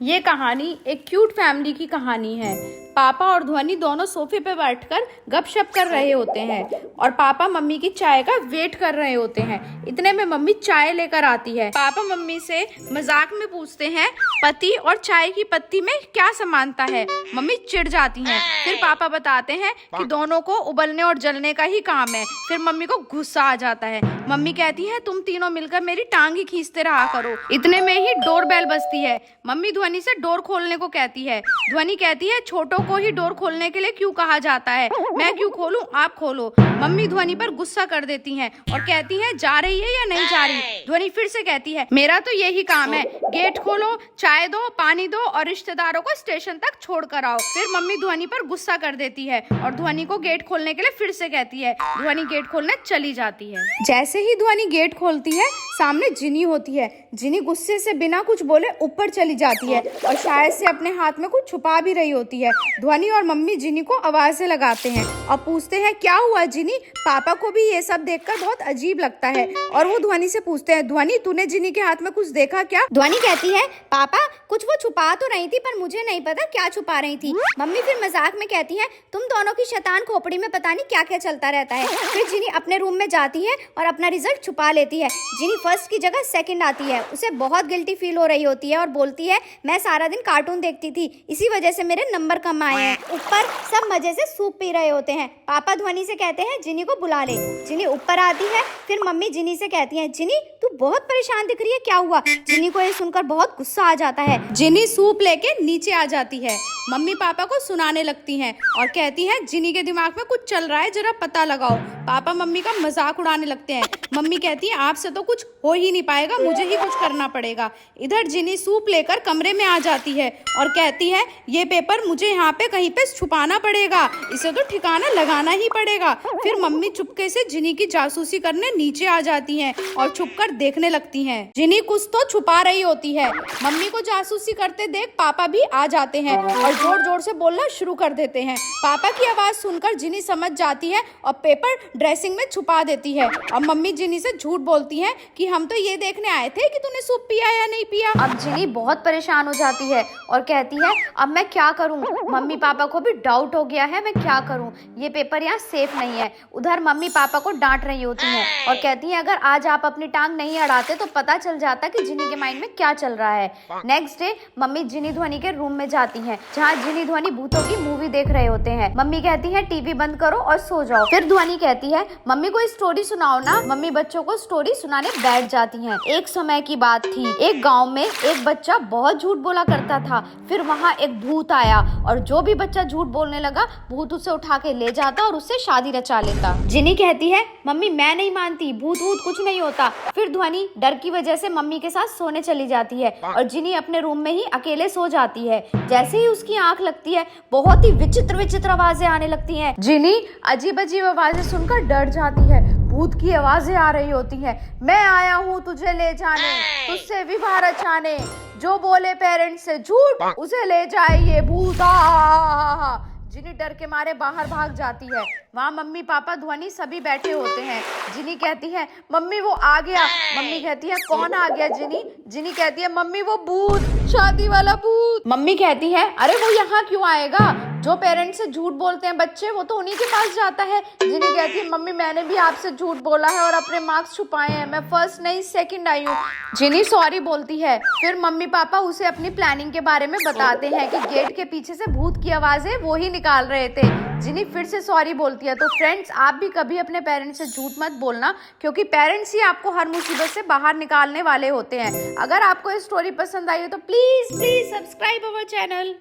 ये कहानी एक क्यूट फैमिली की कहानी है। पापा और ध्वनि दोनों सोफे पे बैठकर गपशप कर रहे होते हैं और पापा मम्मी की चाय का वेट कर रहे होते हैं। इतने में मम्मी चाय लेकर आती है। पापा मम्मी से मजाक में पूछते हैं पति और चाय की पत्ती में क्या समानता है। मम्मी चिढ़ जाती हैं। फिर पापा बताते हैं कि दोनों को उबलने और जलने का ही काम है। फिर मम्मी को गुस्सा आ जाता है। मम्मी कहती है तुम तीनों मिलकर मेरी टांग ही खींचते रहा करो। इतने में ही डोर बेल बजती है। मम्मी ध्वनि से डोर खोलने को कहती है। ध्वनि कहती है छोटों को ही डोर खोलने के लिए क्यों कहा जाता है, मैं क्यों खोलूं, आप खोलो। मम्मी ध्वनि पर गुस्सा कर देती हैं और कहती है जा रही है या नहीं जा रही। ध्वनि फिर से कहती है मेरा तो यही काम है, गेट खोलो, चाय दो, पानी दो और रिश्तेदारों को स्टेशन तक छोड़ कर आओ। फिर मम्मी ध्वनि पर गुस्सा कर देती है और ध्वनि को गेट खोलने के लिए फिर से कहती है। ध्वनि गेट खोलने चली जाती है। जैसे ही ध्वनि गेट खोलती है सामने जिनी होती है। जिनी गुस्से से बिना कुछ बोले ऊपर चली जाती है और शायद से अपने हाथ में कुछ छुपा भी रही होती है। ध्वनि और मम्मी जिनी को आवाजें लगाते हैं और पूछते हैं क्या हुआ जिनी। पापा को भी ये सब देखकर बहुत अजीब लगता है और वो ध्वनि से पूछते हैं ध्वनि तूने जिनी के हाथ में कुछ देखा क्या। ध्वनि कहती है पापा कुछ वो छुपा तो रही थी पर मुझे नहीं पता क्या छुपा रही थी। मम्मी फिर मजाक में कहती है तुम दोनों की शैतान खोपड़ी में पता नहीं क्या क्या चलता रहता है। फिर जिनी अपने रूम में जाती है और अपना रिजल्ट छुपा लेती है। जिनी फर्स्ट की जगह सेकंड आती है। उसे बहुत गिल्टी फील हो रही होती है और बोलती है मैं सारा दिन कार्टून देखती थी, इसी वजह से मेरे नंबर कम आए हैं। ऊपर सब मजे से सूप पी रहे होते हैं। पापा ध्वनि से कहते हैं जिनी को बुला ले। जिनी ऊपर आती है। फिर मम्मी जिनी से कहती है जिनी तू बहुत परेशान दिख रही है, क्या हुआ। जिनी को ये सुनकर बहुत गुस्सा आ जाता है। जिनी सूप लेके नीचे आ जाती है। मम्मी पापा को सुनाने लगती हैं और कहती हैं जिनी के दिमाग में कुछ चल रहा है, जरा पता लगाओ। पापा मम्मी का मजाक उड़ाने लगते हैं। मम्मी कहती है आपसे तो कुछ हो ही नहीं पाएगा, मुझे ही कुछ करना पड़ेगा। इधर जिनी सूप लेकर कमरे में आ जाती है और कहती है ये पेपर मुझे यहाँ पे कहीं पे छुपाना पड़ेगा, इसे तो ठिकाना लगाना ही पड़ेगा। फिर मम्मी चुपके से जिनी की जासूसी करने नीचे आ जाती हैं और छुपकर देखने लगती हैं। जिनी कुछ तो छुपा रही होती है। मम्मी को जासूसी करते देख पापा भी आ जाते हैं और जोर जोर से बोलना शुरू कर देते हैं। पापा की आवाज सुनकर जिनी समझ जाती है और पेपर ड्रेसिंग में छुपा देती है और मम्मी जिनी से झूठ बोलती है कि हम तो ये देखने आए थे कि तूने सूप पिया या नहीं पिया। अब जिनी बहुत परेशान हो जाती है और कहती है अब मैं क्या करूं। मम्मी पापा को भी डाउट हो गया है मैं क्या करूं, ये पेपर यहाँ सेफ नहीं है। उधर मम्मी पापा को डांट रही होती हैं और कहती हैं अगर आज आप अपनी टांग नहीं अड़ाते तो पता चल जाता कि जिनी के माइंड में क्या चल रहा है। नेक्स्ट डे मम्मी जिनी ध्वनि के रूम में जाती हैं जहाँ जिनी ध्वनि भूतों की मूवी देख रहे होते हैं। मम्मी कहती है टीवी बंद करो और सो जाओ। फिर ध्वनि कहती है मम्मी को स्टोरी सुनाओ ना। मम्मी बच्चों को स्टोरी सुनाने बैठ जाती हैं। एक समय की बात थी, एक गांव में एक बच्चा बहुत झूठ बोला करता था। फिर वहाँ एक भूत आया और जो भी बच्चा झूठ बोलने लगा भूत उसे उठा के ले जाता और उससे शादी रचा लेता। जिनी कहती है मम्मी मैं नहीं मानती, भूत वूत कुछ नहीं होता। फिर ध्वनि डर की वजह से मम्मी के साथ सोने चली जाती है और जिनी अपने रूम में ही अकेले सो जाती है। जैसे ही उसकी आंख लगती है बहुत ही विचित्र विचित्र आवाजें आने लगती हैं। जिनी अजीब अजीब आवाजें सुनकर डर जाती है। भूत की आवाजें आ रही होती हैं। मैं आया हूँ तुझे ले जाने, तुझसे विवाह रचाने, जो बोले पेरेंट्स से झूठ उसे ले जाए ये भूत। जिनी डर के मारे बाहर भाग जाती है। वहाँ मम्मी पापा ध्वनि सभी बैठे होते हैं। जिनी कहती है मम्मी वो आ गया। मम्मी कहती है कौन आ गया जिनी। जिनी कहती है मम्मी वो भूत, शादी वाला भूत। मम्मी कहती है अरे वो यहाँ क्यों आएगा, जो पेरेंट्स से झूठ बोलते हैं बच्चे वो तो उन्हीं के पास जाता है। जिनी कहती है मम्मी मैंने भी आपसे झूठ बोला है और अपने मार्क्स छुपाए हैं, मैं फर्स्ट नहीं सेकंड आई हूँ। जिनी सॉरी बोलती है। फिर मम्मी पापा उसे अपनी प्लानिंग के बारे में बताते हैं कि गेट के पीछे से भूत की आवाजें वो ही निकाल रहे थे। जिनी फिर से सॉरी बोलती है। तो फ्रेंड्स आप भी कभी अपने पेरेंट्स से झूठ मत बोलना, क्योंकि पेरेंट्स ही आपको हर मुसीबत से बाहर निकालने वाले होते हैं। अगर आपको ये स्टोरी पसंद आई हो तो प्लीज सब्सक्राइब अवर चैनल।